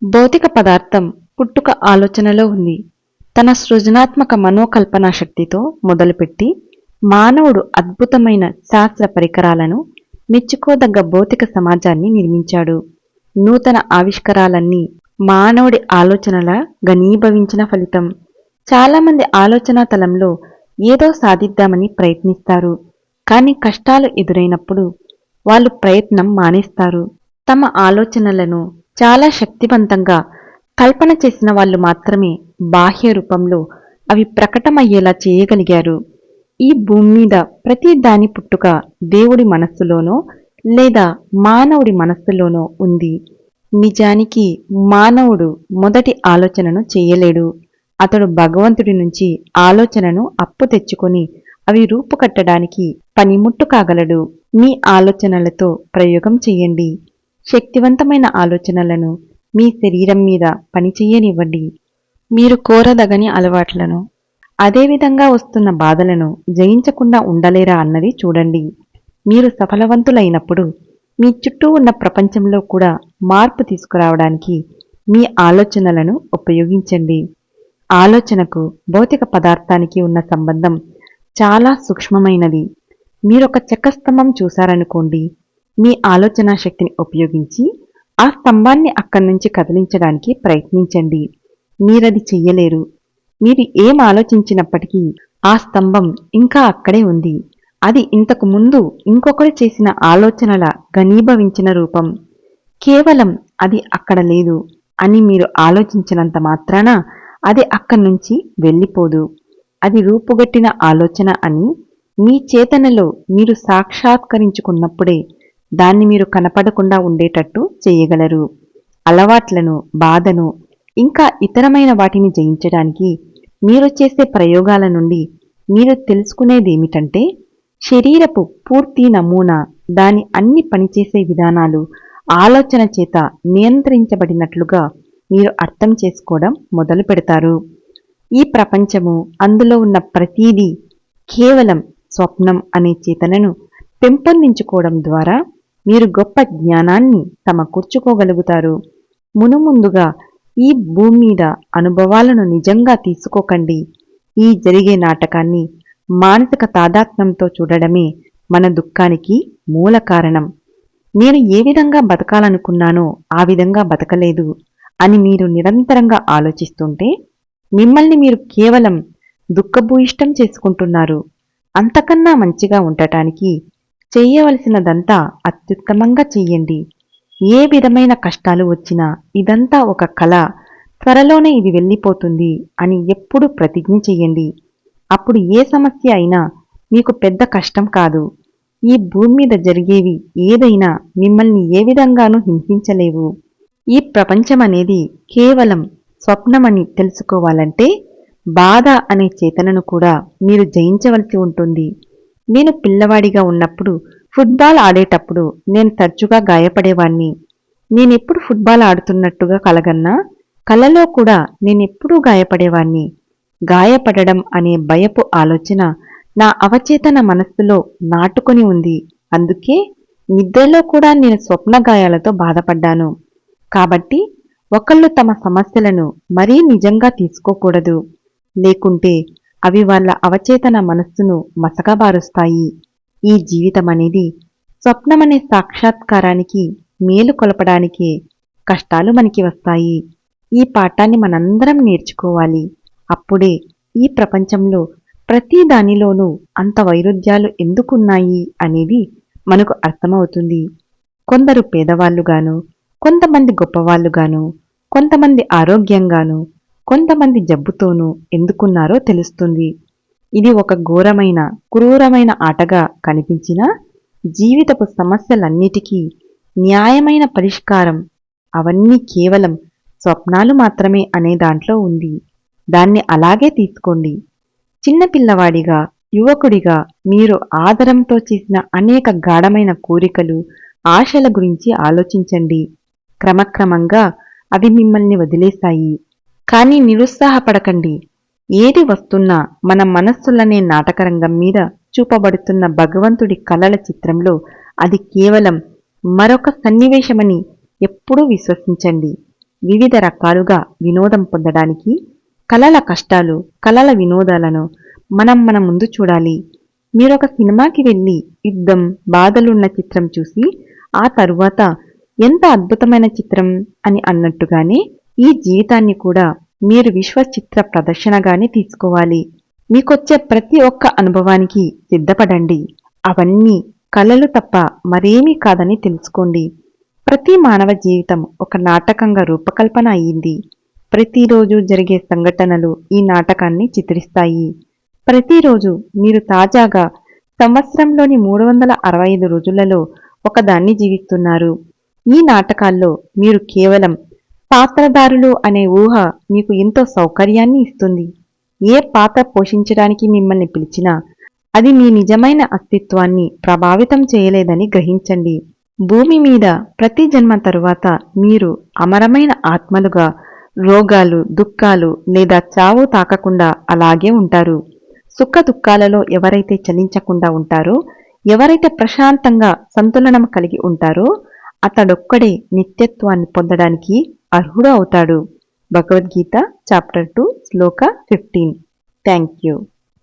భౌతిక పదార్థం పుట్టుక ఆలోచనలో ఉంది. తన సృజనాత్మక మనోకల్పనా శక్తితో మొదలుపెట్టి మానవుడు అద్భుతమైన శాస్త్ర పరికరాలను, మెచ్చుకోదగ్గ భౌతిక సమాజాన్ని నిర్మించాడు. నూతన ఆవిష్కారాలన్నీ మానవుడి ఆలోచనల ఘనీభవించిన ఫలితం. చాలామంది ఆలోచనా తలంలో ఏదో సాధిద్దామని ప్రయత్నిస్తారు. కానీ కష్టాలు ఎదురైనప్పుడు వాళ్ళు ప్రయత్నం మానేస్తారు. తమ ఆలోచనలను చాలా శక్తివంతంగా కల్పన చేసిన వాళ్ళు మాత్రమే బాహ్య రూపంలో అవి ప్రకటమయ్యేలా చేయగలిగారు. ఈ భూమి మీద ప్రతి దాని పుట్టుక దేవుడి మనస్సులోనో లేదా మానవుడి మనస్సులోనో ఉంది. నిజానికి మానవుడు మొదటి ఆలోచనను చేయలేడు. అతడు భగవంతుడి నుంచి ఆలోచనను అప్పు తెచ్చుకొని అవి రూపుకట్టడానికి పనిముట్టు కాగలడు. మీ ఆలోచనలతో ప్రయోగం చెయ్యండి. శక్తివంతమైన ఆలోచనలను మీ శరీరం మీద పనిచెయ్యనివ్వండి. మీరు కోరదగని అలవాట్లను, అదేవిధంగా వస్తున్న బాధలను జయించకుండా ఉండలేరా అన్నది చూడండి. మీరు సఫలవంతులైనప్పుడు మీ చుట్టూ ఉన్న ప్రపంచంలో కూడా మార్పు తీసుకురావడానికి మీ ఆలోచనలను ఉపయోగించండి. ఆలోచనకు భౌతిక పదార్థానికి ఉన్న సంబంధం చాలా సూక్ష్మమైనది. మీరొక చెక్క స్తంభం చూశారనుకోండి, మీ ఆలోచనా శక్తిని ఉపయోగించి ఆ స్తంభాన్ని అక్కడి నుంచి కదిలించడానికి ప్రయత్నించండి. మీరది చెయ్యలేరు. మీరు ఏం ఆలోచించినప్పటికీ ఆ స్తంభం ఇంకా అక్కడే ఉంది. అది ఇంతకు ముందు ఇంకొకరు చేసిన ఆలోచనల ఘనీభవించిన రూపం. కేవలం అది అక్కడ లేదు అని మీరు ఆలోచించినంత మాత్రాన అది అక్కడి నుంచి వెళ్ళిపోదు. అది రూపుగట్టిన ఆలోచన అని మీ చేతనలో మీరు సాక్షాత్కరించుకున్నప్పుడే దాన్ని మీరు కనపడకుండా ఉండేటట్టు చేయగలరు. అలవాట్లను, బాధను, ఇంకా ఇతరమైన వాటిని జయించడానికి మీరు చేసే ప్రయోగాల నుండి మీరు తెలుసుకునేదేమిటంటే, శరీరపు పూర్తి నమూనా, దాని అన్ని పనిచేసే విధానాలు ఆలోచన చేత నియంత్రించబడినట్లుగా మీరు అర్థం చేసుకోవడం మొదలు పెడతారు. ఈ ప్రపంచము, అందులో ఉన్న ప్రతీదీ కేవలం స్వప్నం అనే చేతనను పెంపొందించుకోవడం ద్వారా మీరు గొప్ప జ్ఞానాన్ని సమకూర్చుకోగలుగుతారు. మునుముందుగా ఈ భూమి మీద అనుభవాలను నిజంగా తీసుకోకండి. ఈ జరిగే నాటకాన్ని మానసిక తాదాత్మ్యంతో చూడడమే మన దుఃఖానికి మూల కారణం. నేను ఏ విధంగా బతకాలనుకున్నానో ఆ విధంగా బతకలేదు అని మీరు నిరంతరంగా ఆలోచిస్తుంటే మిమ్మల్ని మీరు కేవలం దుఃఖభూయిష్టం చేసుకుంటున్నారు. అంతకన్నా మంచిగా ఉండటానికి చెయ్యవలసినదంతా అత్యుత్తమంగా చెయ్యండి. ఏ విధమైన కష్టాలు వచ్చినా ఇదంతా ఒక కళ, త్వరలోనే ఇది వెళ్ళిపోతుంది అని ఎప్పుడూ ప్రతిజ్ఞ చెయ్యండి. అప్పుడు ఏ సమస్య అయినా మీకు పెద్ద కష్టం కాదు. ఈ భూమి మీద జరిగేవి ఏదైనా మిమ్మల్ని ఏ విధంగానూ హింసించలేవు. ఈ ప్రపంచమనేది కేవలం స్వప్నమని తెలుసుకోవాలంటే బాధ అనే చేతనను కూడా మీరు జయించవలసి ఉంటుంది. నేను పిల్లవాడిగా ఉన్నప్పుడు ఫుట్బాల్ ఆడేటప్పుడు నేను తరచుగా గాయపడేవాణ్ణి. నేనెప్పుడు ఫుట్బాల్ ఆడుతున్నట్టుగా కలగన్నా కలలో కూడా నేనెప్పుడూ గాయపడేవాణ్ణి. గాయపడడం అనే భయపు ఆలోచన నా అవచేతన మనస్సులో నాటుకొని ఉంది. అందుకే నిద్రలో కూడా నేను స్వప్న గాయాలతో బాధపడ్డాను. కాబట్టి ఒకళ్ళు తమ సమస్యలను మరీ నిజంగా తీసుకోకూడదు. లేకుంటే అవి వాళ్ళ అవచేతన మనస్సును మసకబారుస్తాయి. ఈ జీవితమనేది స్వప్నమనే సాక్షాత్కారానికి మేలు కొలపడానికే కష్టాలు మనకి వస్తాయి. ఈ పాఠాన్ని మనందరం నేర్చుకోవాలి. అప్పుడే ఈ ప్రపంచంలో ప్రతి దానిలోనూ అంత వైరుధ్యాలు ఎందుకున్నాయి అనేది మనకు అర్థమవుతుంది. కొందరు పేదవాళ్లుగాను, కొంతమంది గొప్పవాళ్లుగాను, కొంతమంది ఆరోగ్యంగాను, కొంతమంది జబ్బుతోనూ ఎందుకున్నారో తెలుస్తుంది. ఇది ఒక ఘోరమైన, క్రూరమైన ఆటగా కనిపించినా జీవితపు సమస్యలన్నిటికీ న్యాయమైన పరిష్కారం అవన్నీ కేవలం స్వప్నాలు మాత్రమే అనే దాంట్లో ఉంది. దాన్ని అలాగే తీసుకోండి. చిన్నపిల్లవాడిగా, యువకుడిగా మీరు ఆదరంతో చేసిన అనేక గాఢమైన కోరికలు, ఆశల గురించి ఆలోచించండి. క్రమక్రమంగా అవి మిమ్మల్ని వదిలేస్తాయి. కానీ నిరుత్సాహపడకండి. ఏది వస్తున్నా మన మనస్సులనే నాటకరంగం మీద చూపబడుతున్న భగవంతుడి కలల చిత్రంలో అది కేవలం మరొక సన్నివేశమని ఎప్పుడూ విశ్వసించండి. వివిధ రకాలుగా వినోదం పొందడానికి కలల కష్టాలు, కలల వినోదాలను మన ముందు చూడాలి. మీరొక సినిమాకి వెళ్ళి యుద్ధం, బాధలున్న చిత్రం చూసి ఆ తరువాత ఎంత అద్భుతమైన చిత్రం అని అన్నట్టుగానే ఈ జీవితాన్ని కూడా మీరు విశ్వ చిత్ర ప్రదర్శనగానే తీసుకోవాలి. మీకొచ్చే ప్రతి ఒక్క అనుభవానికి సిద్ధపడండి. అవన్నీ కలలు తప్ప మరేమీ కాదని తెలుసుకోండి. ప్రతి మానవ జీవితం ఒక నాటకంగా రూపకల్పన అయ్యింది. ప్రతిరోజు జరిగే సంఘటనలు ఈ నాటకాన్ని చిత్రిస్తాయి. ప్రతిరోజు మీరు తాజాగా సంవత్సరంలోని 365 రోజులలో ఒకదాన్ని జీవిస్తున్నారు. ఈ నాటకాల్లో మీరు కేవలం పాత్రధారులు అనే ఊహ మీకు ఎంతో సౌకర్యాన్ని ఇస్తుంది. ఏ పాత్ర పోషించడానికి మిమ్మల్ని పిలిచినా అది మీ నిజమైన అస్తిత్వాన్ని ప్రభావితం చేయలేదని గ్రహించండి. భూమి మీద ప్రతి జన్మ తరువాత మీరు అమరమైన ఆత్మలుగా రోగాలు, దుఃఖాలు లేదా చావు తాకకుండా అలాగే ఉంటారు. సుఖ దుఃఖాలలో ఎవరైతే చలించకుండా ఉంటారో, ఎవరైతే ప్రశాంతంగా సంతులనం కలిగి ఉంటారో అతడొక్కడే నిత్యత్వాన్ని పొందడానికి అర్హుడు అవుతాడు. Bhagavad Gita chapter 2 Shloka 15. Thank you.